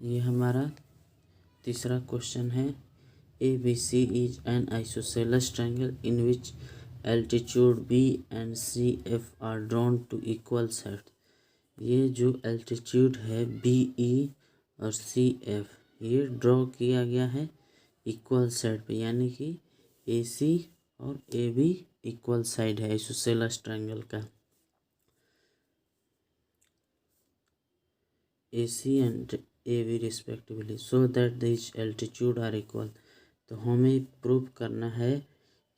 ये हमारा तीसरा क्वेश्चन है। A B C is an isosceles triangle in which altitude B and C F are drawn to equal side. ये जो altitude है बी ई और सी एफ ये ड्रॉ किया गया है इक्वल साइड पे, यानी कि ए सी और ए बी इक्वल साइड है आइसोसेलेस ट्रायंगल का। AC and AB respectively so that these altitude are equal। तो हमें प्रूव करना है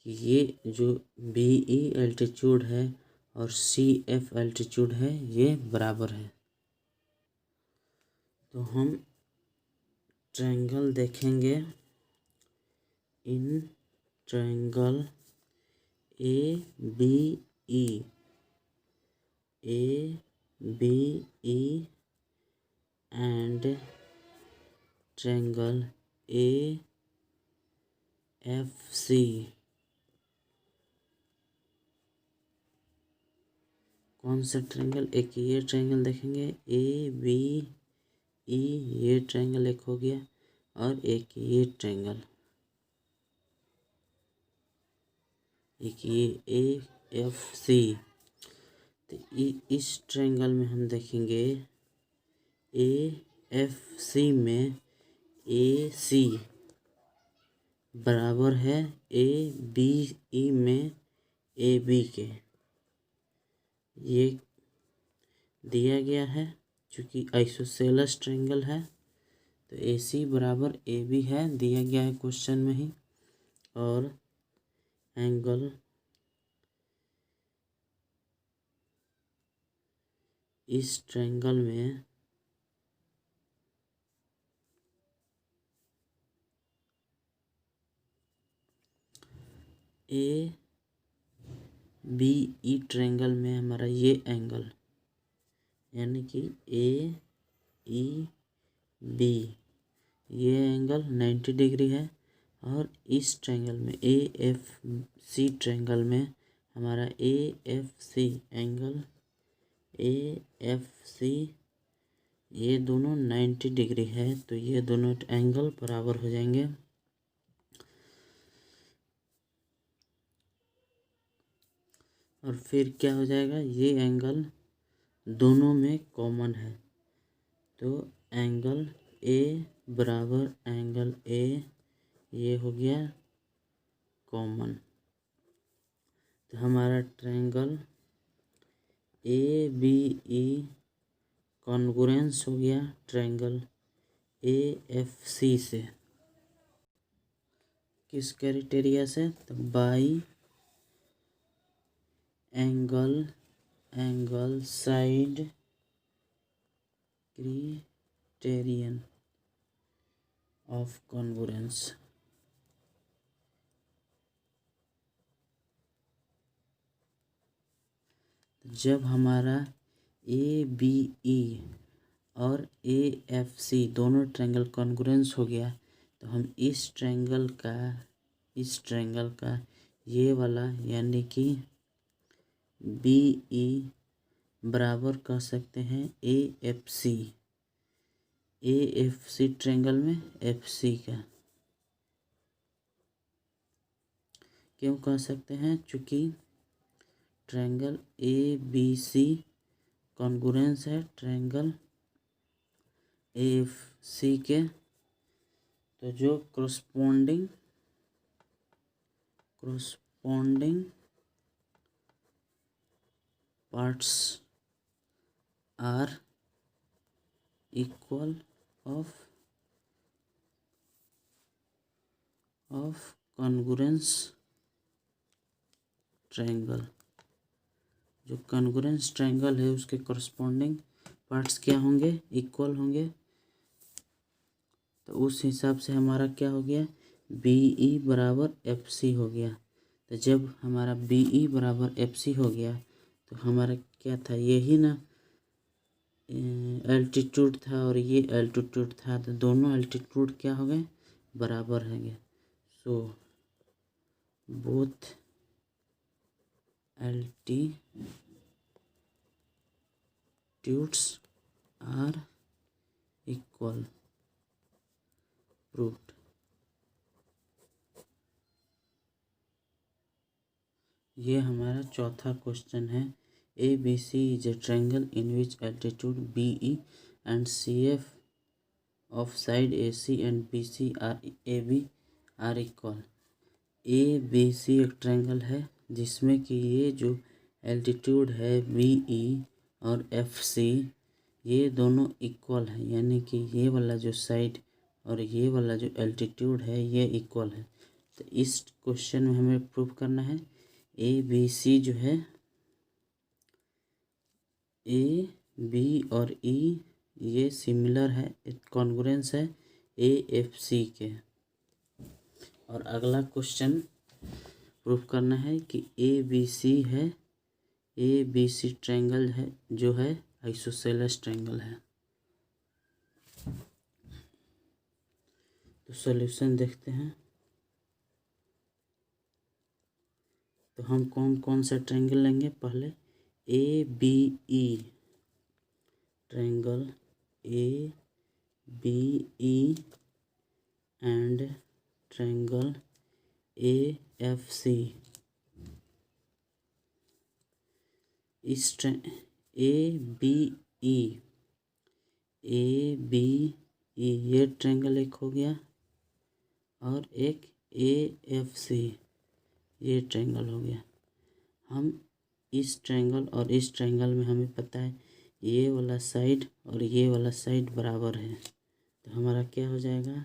कि ये जो BE एल्टीट्यूड है और CF एल्टीट्यूड है ये बराबर है। तो हम ट्रायंगल देखेंगे। In triangle ABE and triangle AFC। कौन सा ट्रायंगल? एक ये ट्रायंगल देखेंगे ABE, ये ट्रायंगल एक हो गया, और एक ये ट्रायंगल, एक ये AFC। तो इस ट्रायंगल में हम देखेंगे AFC में AC बराबर है ABE में AB के। ये दिया गया है चूँकि आइसोसेलेस ट्रायंगल है, तो AC बराबर AB है, दिया गया है क्वेश्चन में ही। और एंगल इस ट्रायंगल में ABE ट्रायंगल में हमारा ये एंगल, यानी कि AEB ये एंगल 90 डिग्री है। और इस ट्रायंगल में AFC ट्रायंगल में हमारा AFC एंगल AFC ये दोनों 90 डिग्री है, तो ये दोनों एंगल बराबर हो जाएंगे। और फिर क्या हो जाएगा, ये एंगल दोनों में कॉमन है, तो एंगल A बराबर एंगल A ये हो गया कॉमन। तो हमारा ट्रायंगल ABE कॉन्ग्रुएंस हो गया ट्रायंगल AFC से। किस क्राइटेरिया से? तो by angle side criterion of congruence. जब हमारा ABE और AFC दोनों ट्रायंगल कॉन्ग्रुएंस हो गया, तो हम इस ट्रायंगल का ये वाला यानी कि BE बराबर कर सकते हैं AFC ट्रायंगल में FC का। क्यों कह सकते हैं? चूँकि ट्रायंगल ABC कॉन्ग्रुएंस है ट्रायंगल AFC के, तो जो corresponding parts are equal of congruence triangle. जो कॉन्ग्रुएंस ट्रायंगल है उसके corresponding पार्ट्स क्या होंगे? इक्वल होंगे। तो उस हिसाब से हमारा क्या हो गया, BE बराबर FC हो गया। तो जब हमारा BE बराबर FC हो गया, तो हमारा क्या था, यही ना एल्टीट्यूड था और ये एल्टीट्यूड था, तो दोनों एल्टीट्यूड क्या हो गए, बराबर होंगे। So both altitudes are equal. Proved. ये हमारा चौथा क्वेश्चन है। A B C is a triangle in which altitude B E and C F of side A C and B C are A B are equal. A B C एक triangle है जिसमें कि ये जो altitude है B E और F C ये दोनों इक्वल है, यानी कि ये वाला जो साइड और ये वाला जो एल्टीट्यूड है ये इक्वल है। तो इस क्वेश्चन में हमें प्रूव करना है ए बी सी जो है, ए बी और ई ये सिमिलर है, कॉन्ग्रुएंस है ए एफ सी के। और अगला क्वेश्चन प्रूव करना है कि ए बी सी है, ए बी सी ट्रायंगल है जो है आइसोसेलेस ट्रायंगल है। तो सॉल्यूशन देखते हैं। तो हम कौन कौन सा ट्रायंगल लेंगे, पहले A B E triangle, A B E and triangle A F C. इस ए बी ई ये ट्रायंगल एक हो गया और एक ए एफ सी ये ट्रायंगल हो गया। हम इस ट्रायंगल और इस ट्रायंगल में हमें पता है ये वाला साइड और ये वाला साइड बराबर है, तो हमारा क्या हो जाएगा,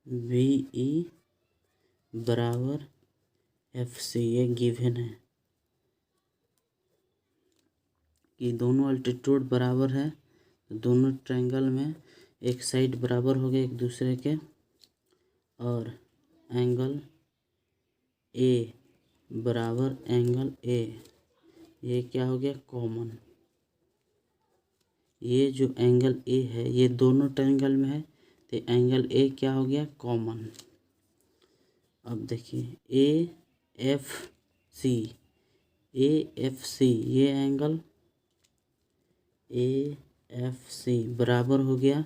बी ई बराबर एफ सी। ये गिवन है कि दोनों अल्टीट्यूड बराबर है, तो दोनों ट्रायंगल में एक साइड बराबर हो गए एक दूसरे के, और एंगल ए बराबर एंगल ए, ये क्या हो गया, कॉमन। ये जो एंगल ए है ये दोनों ट्रायंगल में है, तो एंगल ए क्या हो गया, कॉमन। अब देखिए ए एफ सी, ए एफ सी ये एंगल ए एफ सी बराबर हो गया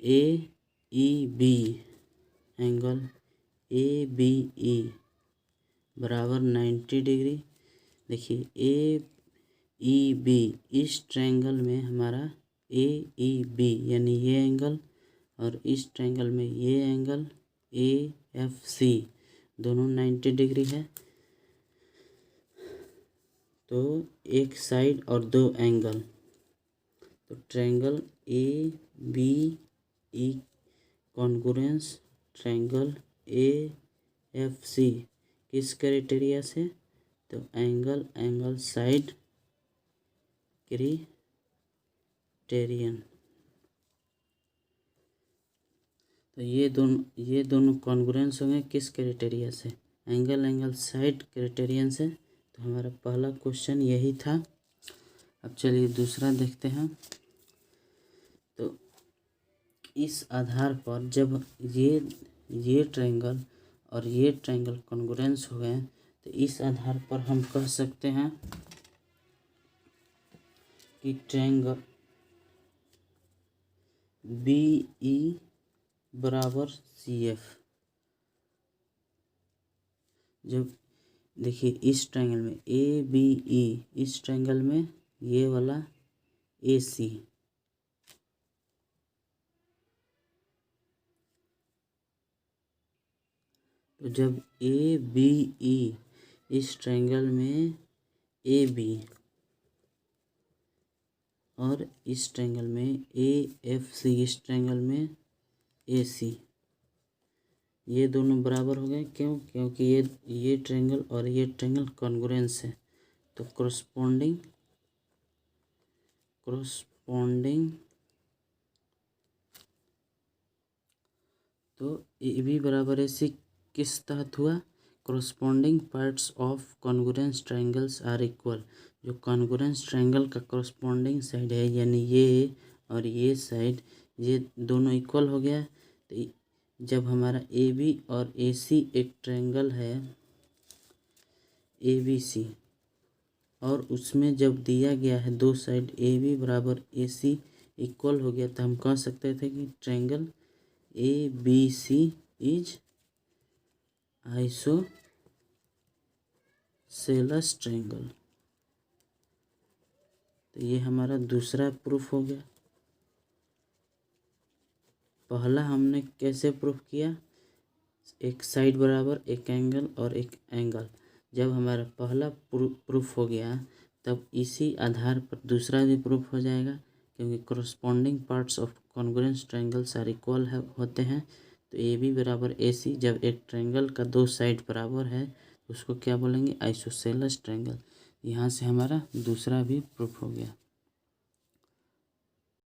A E B, angle A B E बराबर 90 डिग्री। देखिए ए ई बी, इस ट्रायंगल में हमारा ए ई बी यानी ये एंगल, और इस ट्रायंगल में ये एंगल ए एफ सी दोनों 90 डिग्री है। तो एक साइड और दो एंगल, तो triangle A B E congruence triangle A F C किस क्राइटेरिया से, तो एंगल एंगल साइड क्राइटेरियन। तो ये दोनों कॉन्ग्रुएंस होंगे किस क्राइटेरिया से, एंगल एंगल साइड क्राइटेरियन से। तो हमारा पहला क्वेश्चन यही था। अब चलिए दूसरा देखते हैं। तो इस आधार पर जब ये ट्रायंगल और ये ट्रायंगल कॉन्ग्रुएंस हो गए, तो इस आधार पर हम कह सकते हैं कि ट्रायंगल बी ई बराबर सी एफ। जब देखिए इस ट्रायंगल में ए बी ई, इस ट्रायंगल में ये वाला ए सी, तो जब ए बी ई इस ट्रायंगल में ए बी और इस ट्रायंगल में ए एफ सी, इस ट्रायंगल में ए सी, ये दोनों बराबर हो गए। क्यों, क्योंकि ये ट्रायंगल और ये ट्रायंगल कॉन्ग्रुएंस है। तो कोरस्पोंडिंग तो ए बी बराबर ए सी किस तहत हुआ, corresponding parts of congruence triangles are equal. जो कॉन्ग्रुएंस ट्रायंगल का कोरस्पोंडिंग साइड है यानी ये और ये साइड, ये दोनों इक्वल हो गया। तो जब हमारा ए बी और ए सी एक ट्रायंगल है ए बी सी, और उसमें जब दिया गया है दो साइड ए बी बराबर ए सी इक्वल हो गया तो हम कह सकते थे कि triangle ABC is isosceles triangle. तो ये हमारा दूसरा प्रूफ हो गया। पहला हमने कैसे प्रूफ किया, एक साइड बराबर एक एंगल और एक एंगल। जब हमारा पहला प्रूफ हो गया तब इसी आधार पर दूसरा भी प्रूफ हो जाएगा, क्योंकि corresponding parts of congruence triangles are equal होते हैं। तो AB बराबर AC, जब एक ट्रायंगल का दो साइड बराबर है तो उसको क्या बोलेंगे, आइसोसेलेस ट्रायंगल। यहाँ से हमारा दूसरा भी प्रूफ हो गया।